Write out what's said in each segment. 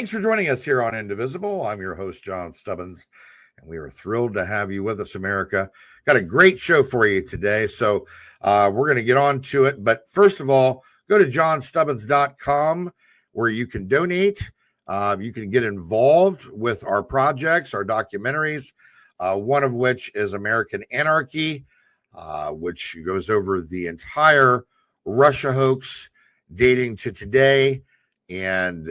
Thanks for joining us here on Indivisible. I'm your host, John Stubbins, and we are thrilled to have you with us, America. Got a great show for you today, so we're going to get on to it. But first of all, go to johnstubbins.com where you can donate. You can get involved with our projects, our documentaries, one of which is American Anarchy, which goes over the entire Russia hoax dating to today. And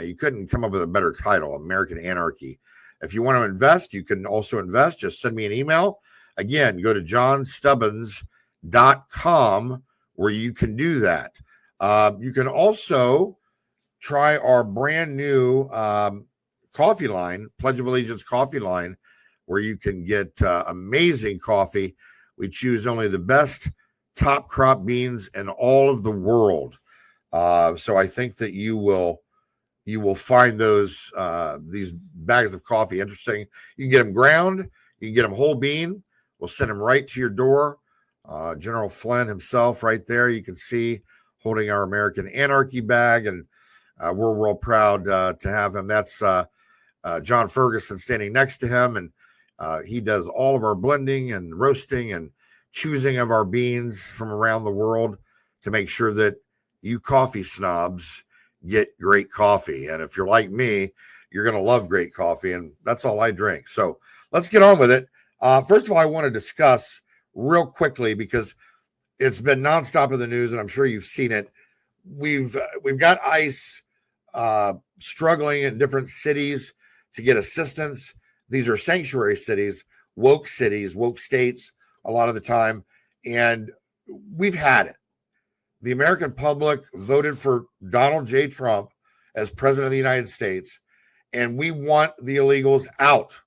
you couldn't come up with a better title, American Anarchy. If you want to invest, you can also invest. Just send me an email. Again, go to johnstubbins.com where you can do that. You can also try our brand new coffee line, Pledge of Allegiance coffee line, where you can get amazing coffee. We choose only the best top crop beans in all of the world. So I think that you will find these bags of coffee interesting. You can get them ground, you can get them whole bean. We'll send them right to your door. General Flynn himself, right there, you can see holding our American Anarchy bag, and we're real proud to have him. That's John Ferguson standing next to him, and he does all of our blending and roasting and choosing of our beans from around the world to make sure that you coffee snobs get great coffee. And if you're like me, you're going to love great coffee, and that's all I drink. So let's get on with it. First of all, I want to discuss real quickly, because it's been nonstop in the news, and I'm sure you've seen it. We've got ICE struggling in different cities to get assistance. These are sanctuary cities, woke states a lot of the time, and we've had it. The American public voted for Donald J. Trump as president of the United States, and we want the illegals out.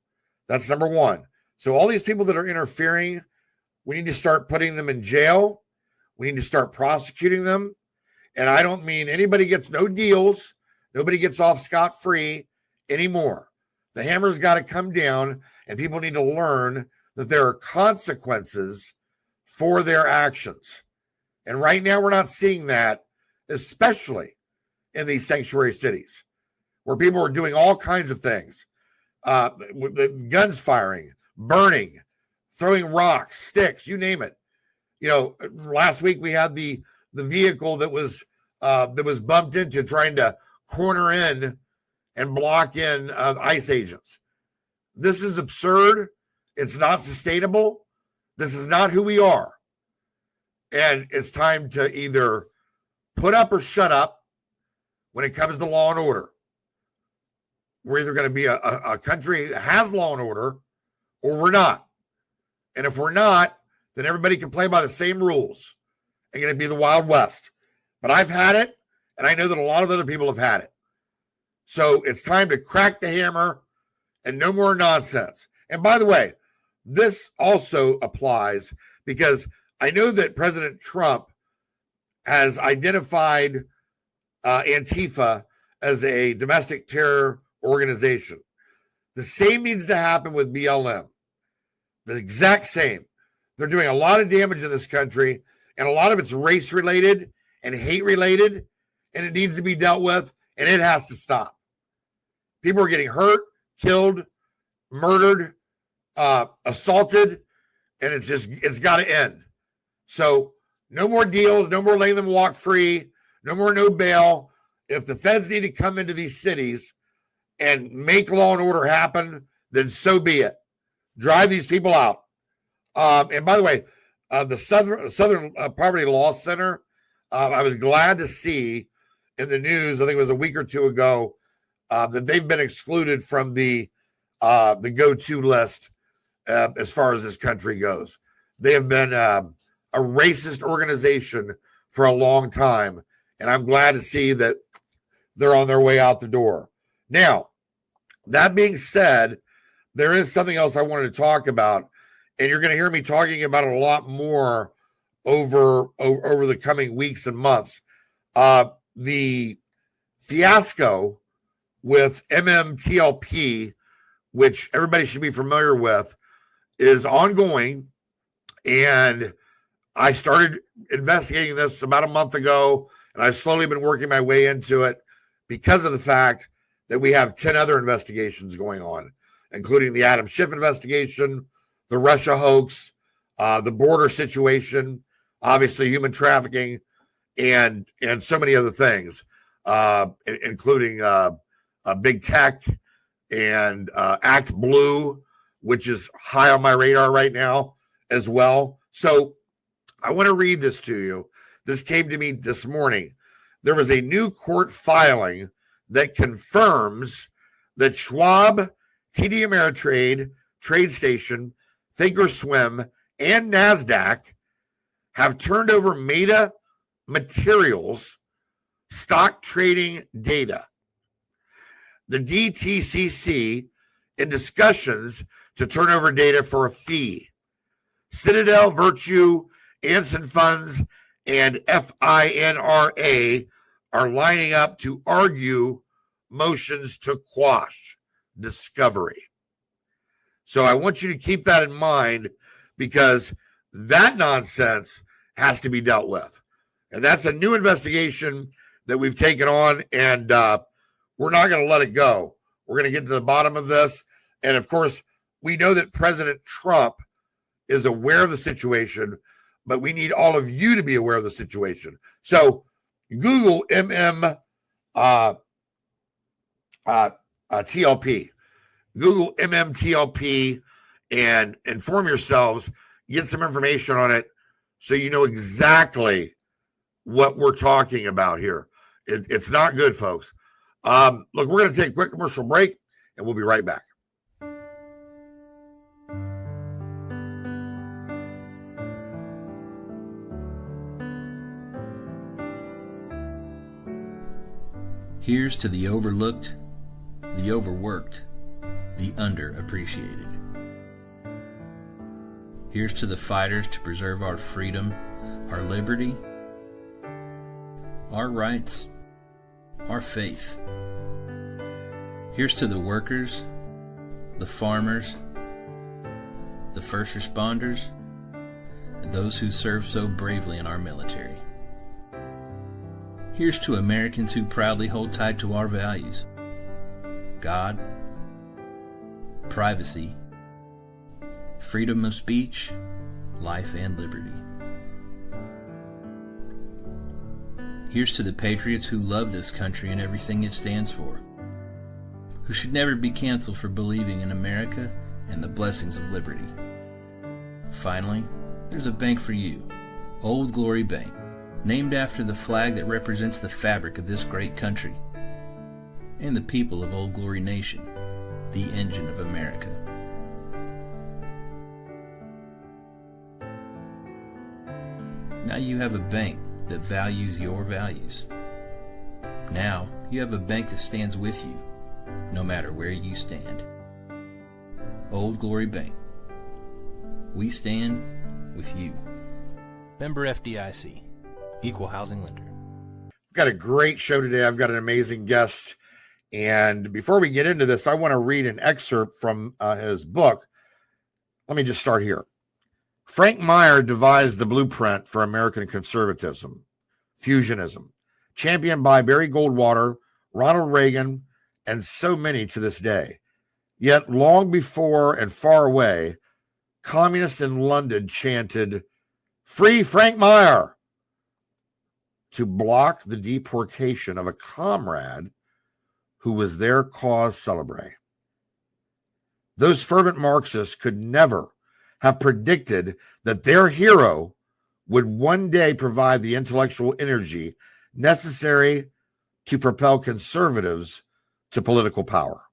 That's number one. So all these people that are interfering, we need to start putting them in jail. We need to start prosecuting them. And I don't mean anybody gets no deals. Nobody gets off scot-free anymore. The hammer's got to come down, and people need to learn that there are consequences for their actions. And right now, we're not seeing that, especially in these sanctuary cities where people are doing all kinds of things. With the guns firing, burning, throwing rocks, sticks, you name it. You know, last week we had the vehicle that was bumped into trying to corner in and block in ICE agents. This is absurd. It's not sustainable. This is not who we are. And it's time to either put up or shut up when it comes to law and order. We're either going to be a country that has law and order, or we're not. And if we're not, then everybody can play by the same rules. It's going to be the Wild West. But I've had it, and I know that a lot of other people have had it. So it's time to crack the hammer and no more nonsense. And by the way, this also applies because I know that President Trump has identified Antifa as a domestic terror organization. The same needs to happen with BLM. The exact same. They're doing a lot of damage in this country, and a lot of it's race-related and hate-related, and it needs to be dealt with, and it has to stop. People are getting hurt, killed, murdered, assaulted, and it's got to end. So no more deals, no more letting them walk free, no bail. If the feds need to come into these cities and make law and order happen, then so be it. Drive these people out. And by the way, the Southern Poverty Law Center, I was glad to see in the news, I think it was a week or two ago, that they've been excluded from the go-to list as far as this country goes. They have been a racist organization for a long time, and I'm glad to see that they're on their way out the door. Now, that being said, there is something else I wanted to talk about, and you're going to hear me talking about it a lot more over the coming weeks and months. The fiasco with MMTLP, which everybody should be familiar with, is ongoing, and I started investigating this about a month ago, and I've slowly been working my way into it because of the fact that we have 10 other investigations going on, including the Adam Schiff investigation, the Russia hoax, the border situation, obviously human trafficking, and so many other things, including big tech and Act Blue, which is high on my radar right now as well. So I want to read this to you. This came to me this morning. There was a new court filing that confirms that Schwab, TD Ameritrade, TradeStation, Thinkorswim, and NASDAQ have turned over Meta Materials stock trading data. The DTCC in discussions to turn over data for a fee. Citadel, Virtue, Anson Funds, and FINRA are lining up to argue motions to quash discovery. So I want you to keep that in mind, because that nonsense has to be dealt with. And that's a new investigation that we've taken on, and we're not going to let it go. We're going to get to the bottom of this. And of course, we know that President Trump is aware of the situation, but we need all of you to be aware of the situation. So Google TLP. Google MMTLP and inform yourselves, get some information on it so you know exactly what we're talking about here. It's not good, folks. Look, we're going to take a quick commercial break, and we'll be right back. Here's to the overlooked, the overworked, the underappreciated. Here's to the fighters to preserve our freedom, our liberty, our rights, our faith. Here's to the workers, the farmers, the first responders, and those who serve so bravely in our military. Here's to Americans who proudly hold tight to our values: God, privacy, freedom of speech, life and liberty. Here's to the patriots who love this country and everything it stands for, who should never be canceled for believing in America and the blessings of liberty. Finally, there's a bank for you, Old Glory Bank, named after the flag that represents the fabric of this great country and the people of Old Glory Nation, the engine of America. Now you have a bank that values your values. Now you have a bank that stands with you, no matter where you stand. Old Glory Bank. We stand with you. Member FDIC. Equal housing lender. We've got a great show today. I've got an amazing guest. And before we get into this, I want to read an excerpt from his book. Let me just start here. Frank Meyer devised the blueprint for American conservatism, fusionism, championed by Barry Goldwater, Ronald Reagan, and so many to this day. Yet long before and far away, communists in London chanted, "Free Frank Meyer," to block the deportation of a comrade who was their cause célèbre. Those fervent Marxists could never have predicted that their hero would one day provide the intellectual energy necessary to propel conservatives to political power.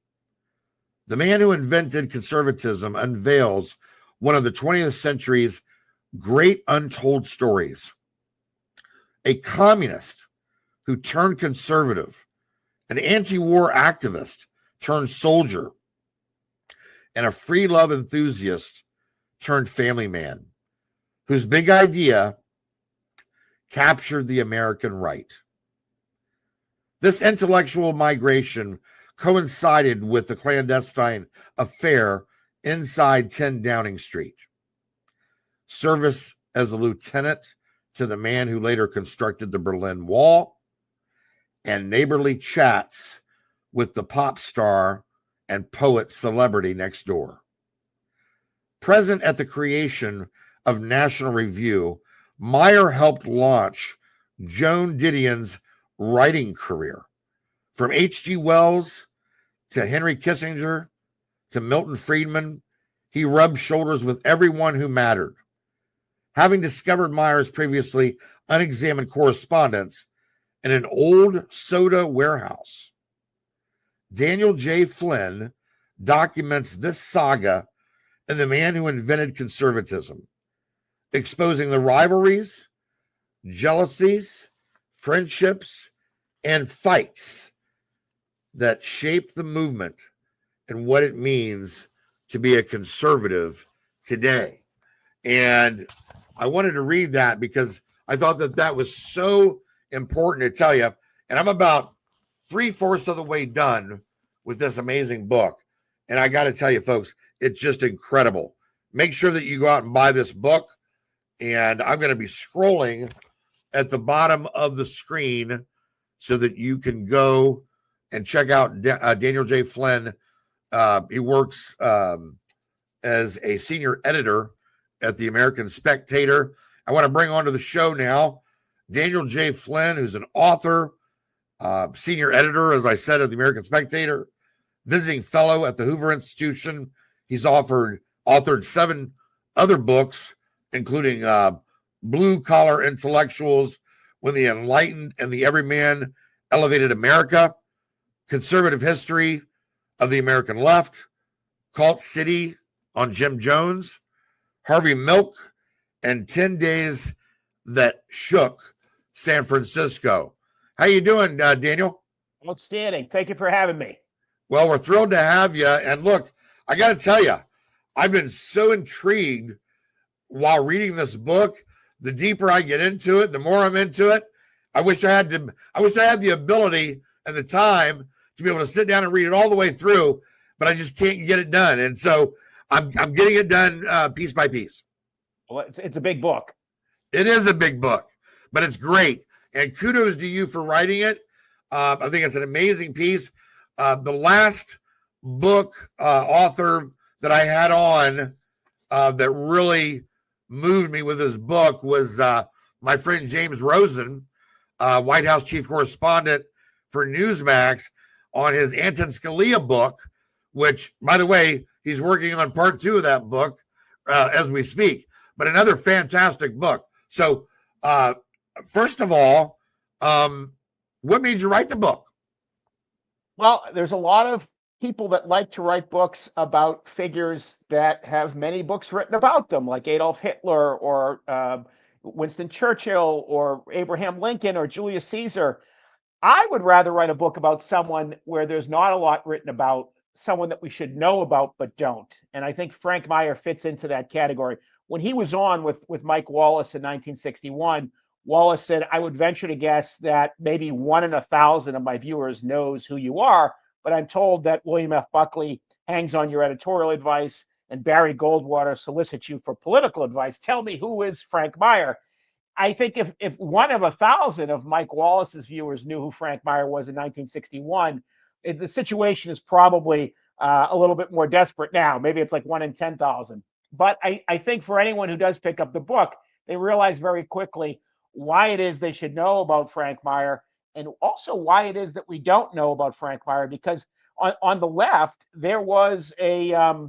The man who invented conservatism unveils one of the 20th century's great untold stories. A communist who turned conservative, an anti-war activist turned soldier, and a free love enthusiast turned family man, whose big idea captured the American right. This intellectual migration coincided with the clandestine affair inside 10 Downing Street. Service as a lieutenant to the man who later constructed the Berlin Wall, and neighborly chats with the pop star and poet celebrity next door. Present at the creation of National Review, Meyer helped launch Joan Didion's writing career. From H.G. Wells to Henry Kissinger to Milton Friedman, he rubbed shoulders with everyone who mattered. Having discovered Meyer's previously unexamined correspondence in an old soda warehouse, Daniel J. Flynn documents this saga in The Man Who Invented Conservatism, exposing the rivalries, jealousies, friendships, and fights that shaped the movement and what it means to be a conservative today. And I wanted to read that because I thought that that was so important to tell you. And I'm about 3/4 of the way done with this amazing book. And I got to tell you, folks, it's just incredible. Make sure that you go out and buy this book. And I'm going to be scrolling at the bottom of the screen so that you can go and check out Daniel J. Flynn. He works as a senior editor at the American Spectator. I want to bring onto the show now Daniel J. Flynn, who's an author, senior editor, as I said, at the American Spectator, visiting fellow at the Hoover Institution. He's authored 7 other books, including Blue Collar Intellectuals, When the Enlightened and the Everyman Elevated America, Conservative History of the American Left, Cult City on Jim Jones, Harvey Milk, and 10 Days That Shook San Francisco. How you doing, Daniel? Outstanding. Thank you for having me. Well, we're thrilled to have you. And look, I got to tell you, I've been so intrigued while reading this book. The deeper I get into it, the more I'm into it. I wish I had the ability and the time to be able to sit down and read it all the way through, but I just can't get it done. And so I'm getting it done piece by piece. Well, it's a big book. It is a big book, but it's great. And kudos to you for writing it. I think it's an amazing piece. The last book author that I had on that really moved me with his book was my friend James Rosen, White House chief correspondent for Newsmax, on his Anton Scalia book, which, by the way, he's working on part 2 of that book as we speak, but another fantastic book. So first of all, what made you write the book? Well, there's a lot of people that like to write books about figures that have many books written about them, like Adolf Hitler or Winston Churchill or Abraham Lincoln or Julius Caesar. I would rather write a book about someone where there's not a lot written about, someone that we should know about but don't. And I think Frank Meyer fits into that category. When he was on with Mike Wallace in 1961, Wallace said, I would venture to guess that maybe 1 in 1,000 of my viewers knows who you are, but I'm told that William F. Buckley hangs on your editorial advice and Barry Goldwater solicits you for political advice. Tell me, who is Frank Meyer? I think if 1 of 1,000 of Mike Wallace's viewers knew who Frank Meyer was in 1961, the situation is probably a little bit more desperate now. Maybe it's like 1 in 10,000. But I think for anyone who does pick up the book, they realize very quickly why it is they should know about Frank Meyer, and also why it is that we don't know about Frank Meyer. Because on the left, there was a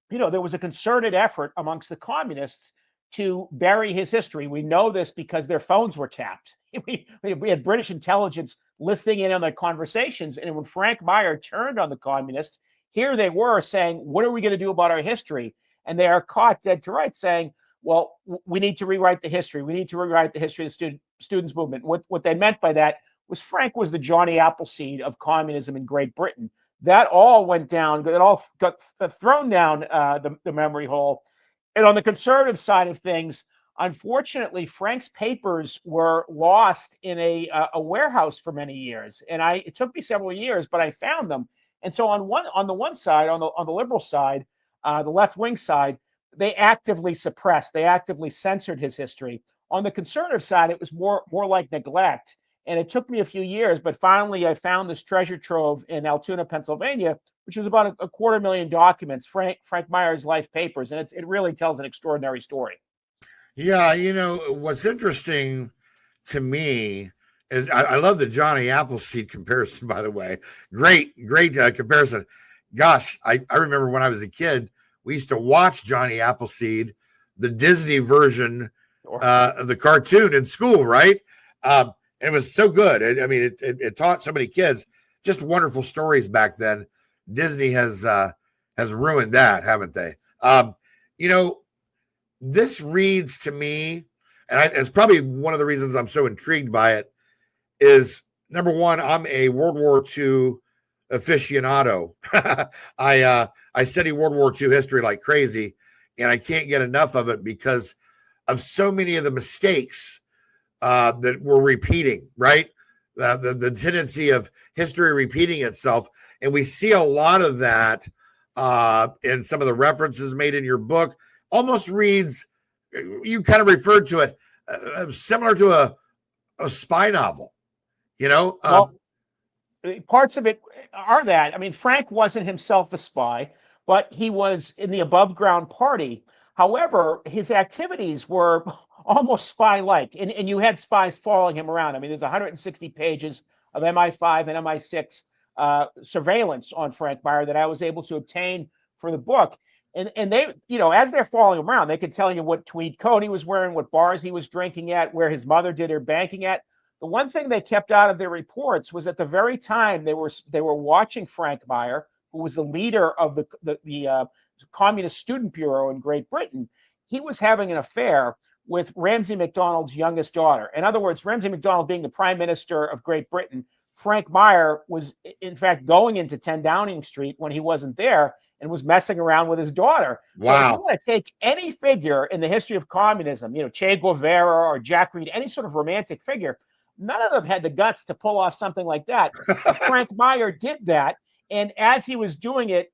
concerted effort amongst the communists to bury his history. We know this because their phones were tapped. We had British intelligence listening in on their conversations. And when Frank Meyer turned on the communists, here they were saying, what are we going to do about our history? And they are caught dead to rights saying, well, we need to rewrite the history. We need to rewrite the history of the students' movement. What they meant by that was Frank was the Johnny Appleseed of communism in Great Britain. That all went down. It all got thrown down the memory hole. And on the conservative side of things, unfortunately, Frank's papers were lost in a warehouse for many years. And it took me several years, but I found them. And so on the one side, on the liberal side, the left-wing side, they actively suppressed, they actively censored his history. On the conservative side, it was more like neglect. And it took me a few years, but finally I found this treasure trove in Altoona, Pennsylvania, which is about a 250,000 documents, Frank Meyer's life papers. And it really tells an extraordinary story. Yeah, what's interesting to me is I love the Johnny Appleseed comparison, by the way. Great comparison. Gosh, I remember when I was a kid, we used to watch Johnny Appleseed, the Disney version of the cartoon in school, right? And it was so good. It taught so many kids just wonderful stories back then. Disney has ruined that, haven't they? This reads to me, and it's probably one of the reasons I'm so intrigued by it, is number one, I'm a World War II aficionado. I study World War II history like crazy, and I can't get enough of it because of so many of the mistakes that we're repeating, right? The tendency of history repeating itself. And we see a lot of that in some of the references made in your book. Almost reads, you kind of referred to it, similar to a spy novel, Well, parts of it are that. I mean, Frank wasn't himself a spy, but he was in the above ground party. However, his activities were almost spy-like, and you had spies following him around. I mean, there's 160 pages of MI5 and MI6 surveillance on Frank Meyer that I was able to obtain for the book. And they, as they're following him around, they could tell you what tweed coat he was wearing, what bars he was drinking at, where his mother did her banking at. The one thing they kept out of their reports was at the very time they were watching Frank Meyer, who was the leader of the Communist Student Bureau in Great Britain, he was having an affair with Ramsay MacDonald's youngest daughter. In other words, Ramsay MacDonald being the Prime Minister of Great Britain, Frank Meyer was, in fact, going into 10 Downing Street when he wasn't there and was messing around with his daughter. Wow. So if you want to take any figure in the history of communism, Che Guevara or Jack Reed, any sort of romantic figure, none of them had the guts to pull off something like that. But Frank Meyer did that. And as he was doing it,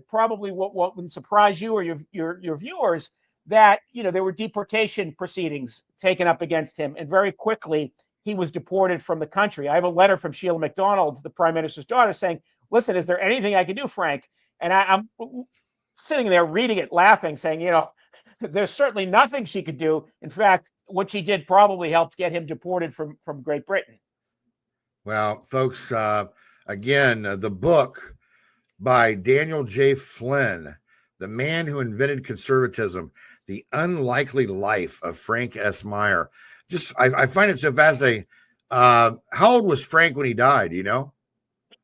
probably what would surprise you or your viewers, that there were deportation proceedings taken up against him, and very quickly he was deported from the country. I have a letter from Sheila MacDonald, the Prime Minister's daughter, saying, "Listen, is there anything I can do, Frank?" And I'm sitting there reading it, laughing, saying, there's certainly nothing she could do. In fact, what she did probably helped get him deported from Great Britain. Well, folks, again, the book by Daniel J. Flynn, The Man Who Invented Conservatism, The Unlikely Life of Frank S. Meyer. I find it so fascinating. How old was Frank when he died,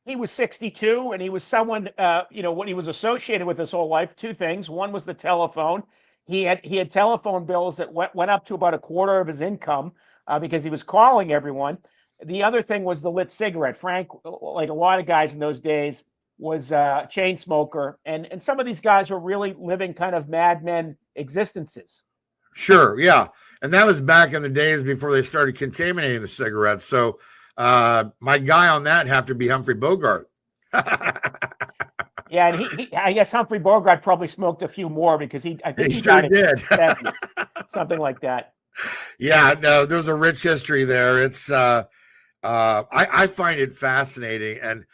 He was 62, and he was someone, what he was associated with his whole life. Two things. One was the telephone. He had telephone bills that went up to about a quarter of his income because he was calling everyone. The other thing was the lit cigarette. Frank, like a lot of guys in those days, was a chain smoker. And some of these guys were really living kind of madmen existences. Sure, yeah. And that was back in the days before they started contaminating the cigarettes. So my guy on that have to be Humphrey Bogart. Yeah, and I guess Humphrey Bogart probably smoked a few more because I think he sure died did. 70, something like that. Yeah, no, there's a rich history there. It's I find it fascinating, and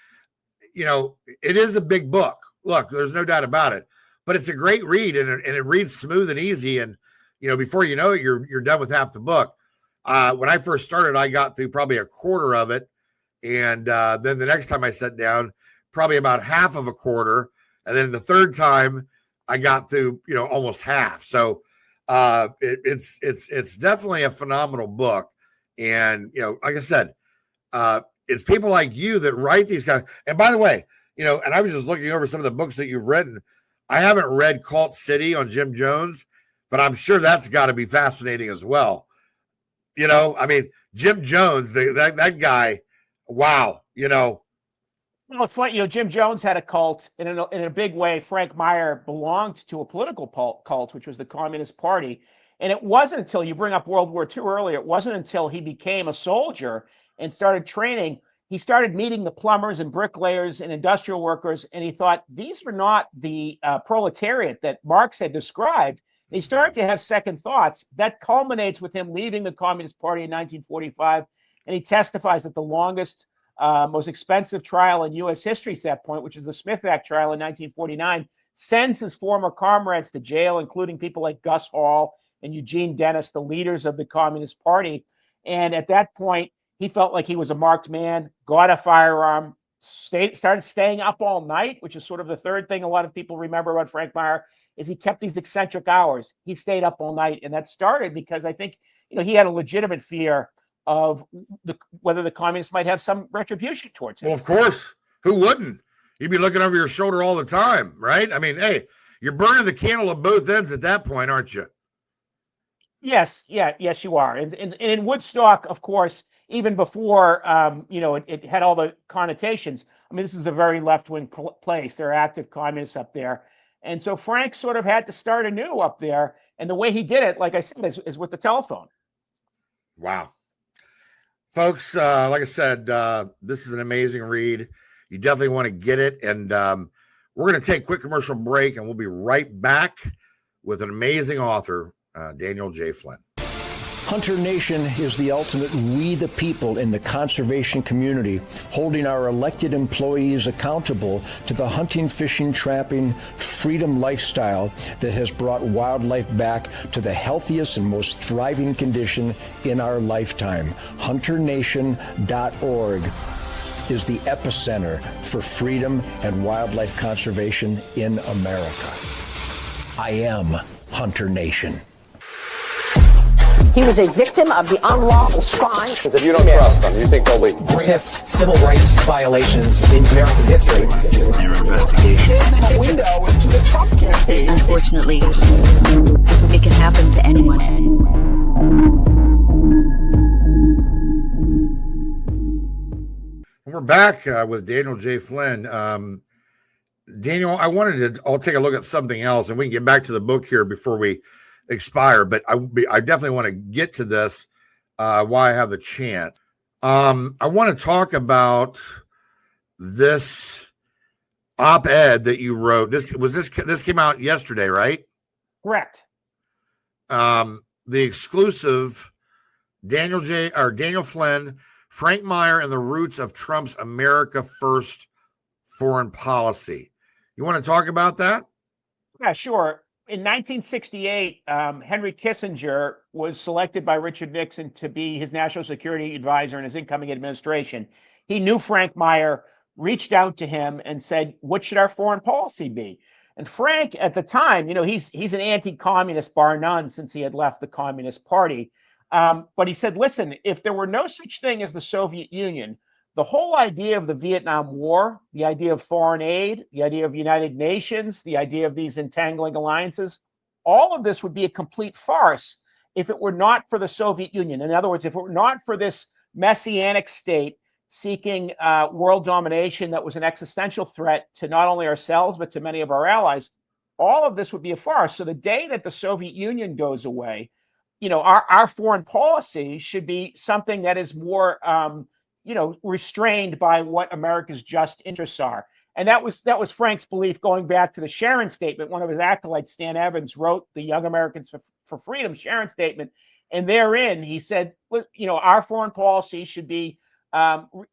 it is a big book. Look, there's no doubt about it, but it's a great read, and it reads smooth and easy. And before you know it, you're done with half the book. When I first started, I got through probably a quarter of it, and then the next time I sat down, probably about half of a quarter, and then the third time I got through almost half. So it's definitely a phenomenal book, and like I said, it's people like you that write these guys. And by the way, and I was just looking over some of the books that you've written. I haven't read Cult City on Jim Jones, but I'm sure that's got to be fascinating as well. Jim Jones, that guy, wow, Well, it's funny, Jim Jones had a cult, and in a big way, Frank Meyer belonged to a political cult, which was the Communist Party. And it wasn't until, you bring up World War II earlier, it wasn't until he became a soldier and started training. He started meeting the plumbers and bricklayers and industrial workers, and he thought, these were not the proletariat that Marx had described. He started to have second thoughts. That culminates with him leaving the Communist Party in 1945, And he testifies that the longest, most expensive trial in U.S. history at that point, which is the Smith Act trial in 1949, sends his former comrades to jail, including people like Gus Hall and Eugene Dennis, the leaders of the Communist Party. And at that point, he felt like he was a marked man, got a firearm, started staying up all night, which is sort of the third thing a lot of people remember about Frank Meyer, is he kept these eccentric hours. He stayed up all night. And that started because I think, he had a legitimate fear of whether the communists might have some retribution towards him. Well, of course. Who wouldn't? You'd be looking over your shoulder all the time, right? I mean, hey, you're burning the candle at both ends at that point, aren't you? Yes, yes, you are. And in Woodstock, of course, even before it had all the connotations. I mean, this is a very left-wing place. There are active communists up there, and so Frank sort of had to start anew up there. And the way he did it, like I said, is with the telephone. Wow, folks! Like I said, this is an amazing read. You definitely want to get it, and we're going to take a quick commercial break, and we'll be right back with an amazing author. Daniel J. Flynn. Hunter Nation is the ultimate we the people in the conservation community, holding our elected employees accountable to the hunting, fishing, trapping, freedom lifestyle that has brought wildlife back to the healthiest and most thriving condition in our lifetime. HunterNation.org is the epicenter for freedom and wildlife conservation in America. I am Hunter Nation. He was a victim of the unlawful crime. If you don't trust them, you think they'll leave? Greatest civil rights violations in American history. Their investigation. A window into the Trump campaign. Unfortunately, it can happen to anyone. We're back with Daniel J. Flynn. Daniel, I'll take a look at something else, and we can get back to the book here before we expire, but I definitely want to get to this while I have the chance. I want to talk about this op-ed that you wrote. This came out yesterday, right? Correct. The exclusive Daniel Flynn, Frank Meyer, and the Roots of Trump's America First Foreign Policy. You want to talk about that? Yeah, sure. In 1968, Henry Kissinger was selected by Richard Nixon to be his national security advisor in his incoming administration. He knew Frank Meyer, reached out to him and said, what should our foreign policy be? And Frank, at the time, he's an anti-communist bar none since he had left the Communist Party. But he said, listen, if there were no such thing as the Soviet Union, the whole idea of the Vietnam War, the idea of foreign aid, the idea of United Nations, the idea of these entangling alliances, all of this would be a complete farce if it were not for the Soviet Union. In other words, if it were not for this messianic state seeking world domination that was an existential threat to not only ourselves, but to many of our allies, all of this would be a farce. So the day that the Soviet Union goes away, our foreign policy should be something that is more restrained by what America's just interests are. And that was Frank's belief going back to the Sharon Statement. One of his acolytes, Stan Evans, wrote the Young Americans for Freedom Sharon Statement. And therein, he said, our foreign policy should be,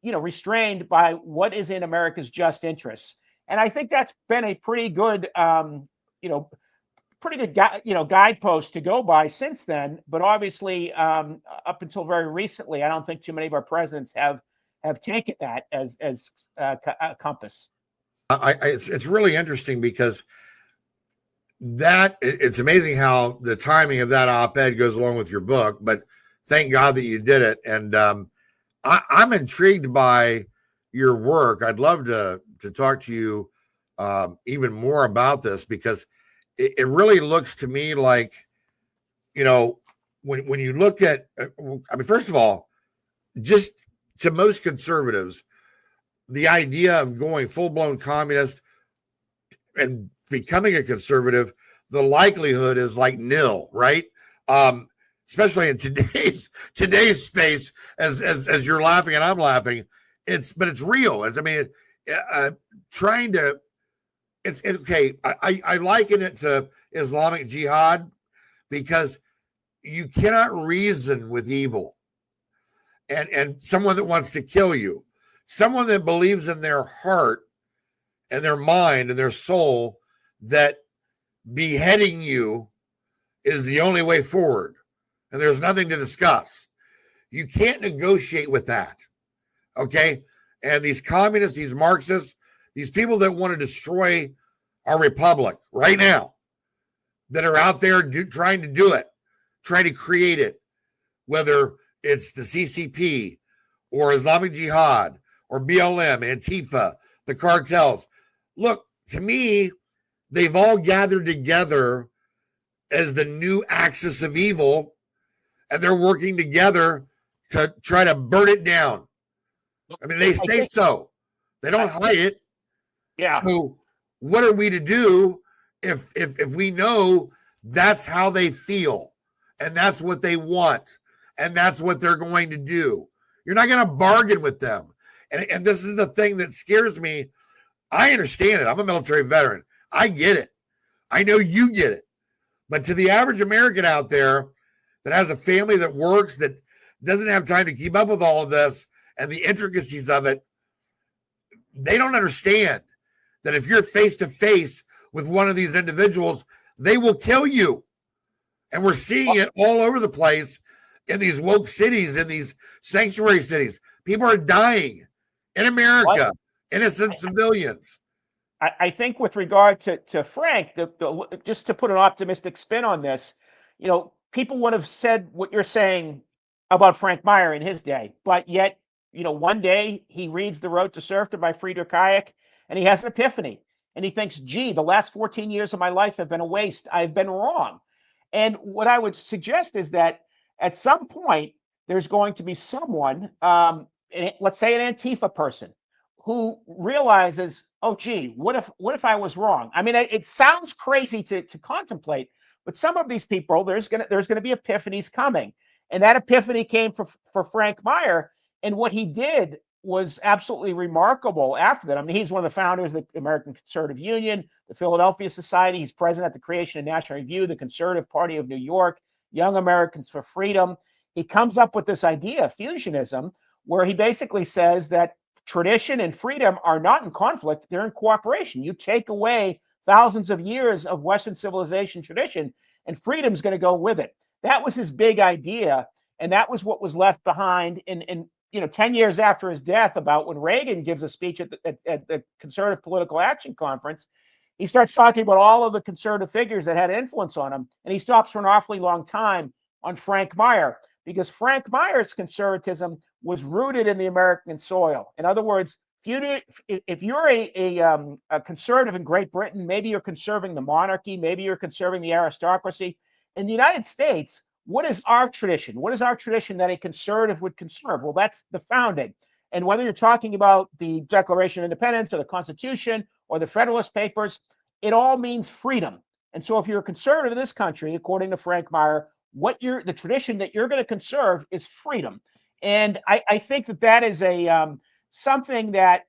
restrained by what is in America's just interests. And I think that's been a pretty good, guidepost to go by since then. But obviously, up until very recently, I don't think too many of our presidents have taken that as a compass. It's really interesting because it's amazing how the timing of that op-ed goes along with your book. But thank God that you did it, and I'm intrigued by your work. I'd love to talk to you even more about this because it really looks to me like, when you look at, first of all, just to most conservatives, the idea of going full-blown communist and becoming a conservative, the likelihood is like nil, right? Especially in today's space, as you're laughing and I'm laughing, it's real. It's okay. I liken it to Islamic jihad because you cannot reason with evil. and someone that wants to kill you, someone that believes in their heart and their mind and their soul that beheading you is the only way forward and there's nothing to discuss. You can't negotiate with that. Okay. And these communists, these Marxists, these people that want to destroy our republic right now, that are out there trying to do it, trying to create it, whether it's the CCP or Islamic Jihad or BLM, Antifa, the cartels. Look, to me, they've all gathered together as the new axis of evil, and they're working together to try to burn it down. I mean, they say so. They don't hide it. Yeah. So what are we to do if we know that's how they feel and that's what they want and that's what they're going to do? You're not going to bargain with them. And this is the thing that scares me. I understand it. I'm a military veteran. I get it. I know you get it. But to the average American out there that has a family that works, that doesn't have time to keep up with all of this and the intricacies of it, they don't understand that if you're face to face with one of these individuals, they will kill you. And we're seeing it all over the place in these woke cities, in these sanctuary cities. People are dying in America, innocent civilians. I think with regard to Frank, just to put an optimistic spin on this, people would have said what you're saying about Frank Meyer in his day, but yet, one day he reads The Road to Serfdom by Friedrich Hayek, and he has an epiphany, and he thinks, gee, the last 14 years of my life have been a waste. I've been wrong. And what I would suggest is that at some point, there's going to be someone, let's say an Antifa person, who realizes, oh, gee, what if I was wrong? I mean, it sounds crazy to contemplate, but some of these people, there's gonna be epiphanies coming, and that epiphany came for Frank Meyer, and what he did was absolutely remarkable after that. I mean, he's one of the founders of the American Conservative Union, the Philadelphia Society. He's president at the creation of National Review, the Conservative Party of New York, Young Americans for Freedom. He comes up with this idea of fusionism, where he basically says that tradition and freedom are not in conflict, they're in cooperation. You take away thousands of years of Western civilization tradition, and freedom's going to go with it. That was his big idea, and that was what was left behind in 10 years after his death, about when Reagan gives a speech at the Conservative Political Action Conference. He starts talking about all of the conservative figures that had influence on him, and he stops for an awfully long time on Frank Meyer, because Frank Meyer's conservatism was rooted in the American soil. In other words, if you're a conservative in Great Britain, maybe you're conserving the monarchy, maybe you're conserving the aristocracy. In the United States, what is our tradition? What is our tradition that a conservative would conserve? Well, that's the founding. And whether you're talking about the Declaration of Independence or the Constitution or the Federalist Papers, it all means freedom. And so if you're a conservative in this country, according to Frank Meyer, the tradition that you're going to conserve is freedom. And I think that is something that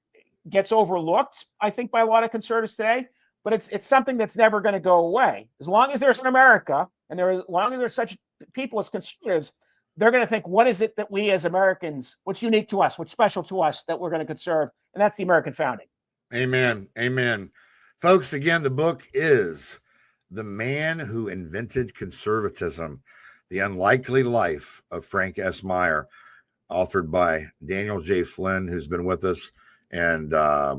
gets overlooked, I think, by a lot of conservatives today, but it's something that's never going to go away. As long as there's an America, and as long as there's such people as conservatives, they're going to think, what is it that we as Americans, what's unique to us, what's special to us that we're going to conserve? And that's the American founding. Amen. Amen. Folks, again, the book is The Man Who Invented Conservatism, The Unlikely Life of Frank S. Meyer, authored by Daniel J. Flynn, who's been with us. And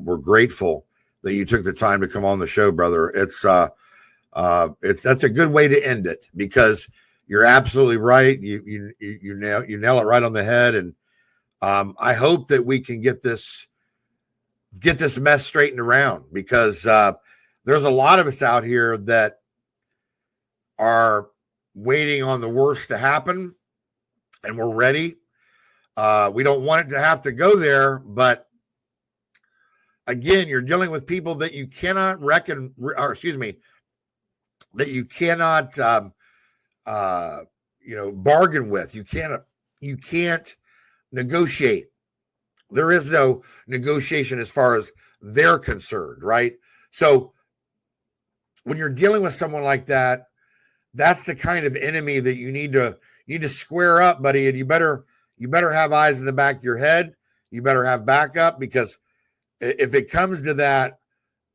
we're grateful that you took the time to come on the show, brother. That's a good way to end it, because you're absolutely right. You nail it right on the head. And I hope that we can get this mess straightened around, because there's a lot of us out here that are waiting on the worst to happen, and we're ready. We don't want it to have to go there, but again, you're dealing with people that you cannot that you cannot bargain with. You can't negotiate. There is no negotiation as far as they're concerned, right? So when you're dealing with someone like that, that's the kind of enemy that you need to square up, buddy. And you better you better have eyes in the back of your head. You better have backup, because if it comes to that,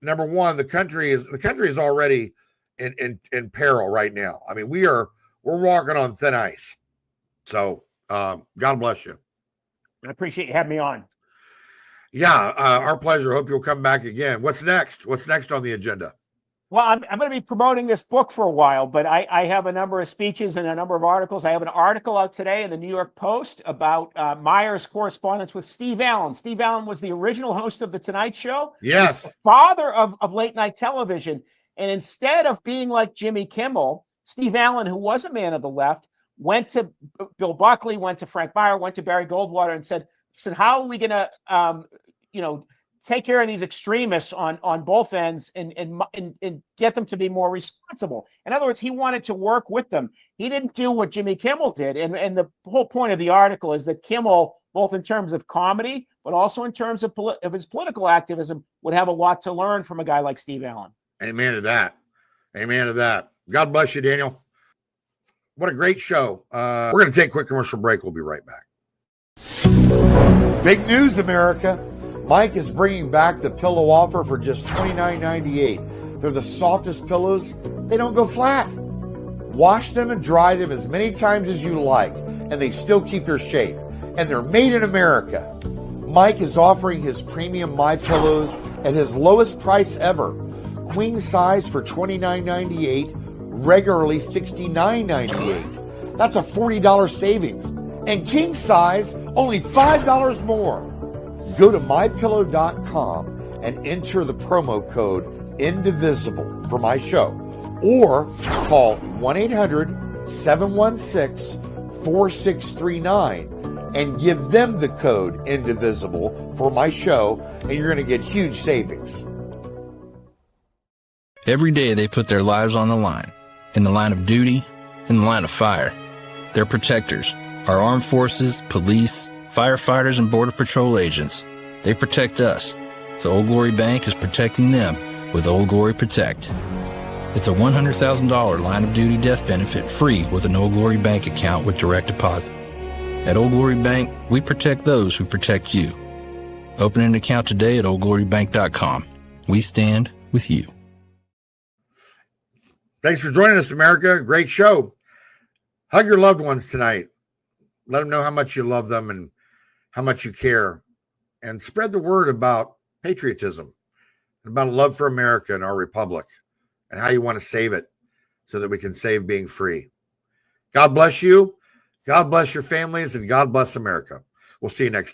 number one, the country is already in peril right now. I mean, we're walking on thin ice. So God bless you. I appreciate you having me on. Yeah, our pleasure. Hope you'll come back again. What's next? What's next on the agenda? Well, I'm going to be promoting this book for a while, but I have a number of speeches and a number of articles. I have an article out today in the New York Post about Meyer's correspondence with Steve Allen. Steve Allen was the original host of The Tonight Show. Yes. The father of late night television. And instead of being like Jimmy Kimmel, Steve Allen, who was a man of the left, went to Bill Buckley, went to Frank Meyer, went to Barry Goldwater and said, listen, how are we going to, take care of these extremists on both ends and get them to be more responsible. In other words, he wanted to work with them. He didn't do what Jimmy Kimmel did. And the whole point of the article is that Kimmel, both in terms of comedy, but also in terms of his political activism, would have a lot to learn from a guy like Steve Allen. Amen to that. Amen to that. God bless you, Daniel. What a great show. We're going to take a quick commercial break. We'll be right back. Big news, America. Mike is bringing back the pillow offer for just $29.98. They're the softest pillows. They don't go flat. Wash them and dry them as many times as you like, and they still keep their shape. And they're made in America. Mike is offering his premium My Pillows at his lowest price ever. Queen size for $29.98, regularly $69.98. That's a $40 savings. And king size, only $5 more. Go to mypillow.com and enter the promo code INDIVISIBLE for my show, or call 1-800-716-4639 and give them the code INDIVISIBLE for my show, and you're going to get huge savings. Every day they put their lives on the line, in the line of duty, in the line of fire. They're protectors, our armed forces, police, firefighters, and Border Patrol agents. They protect us, so Old Glory Bank is protecting them with Old Glory Protect. It's a $100,000 line of duty death benefit free with an Old Glory Bank account with direct deposit. At Old Glory Bank, we protect those who protect you. Open an account today at oldglorybank.com. We stand with you. Thanks for joining us, America. Great show. Hug your loved ones tonight. Let them know how much you love them and how much you care. And spread the word about patriotism, about a love for America and our republic, and how you want to save it so that we can save being free. God bless you. God bless your families, and God bless America. We'll see you next time.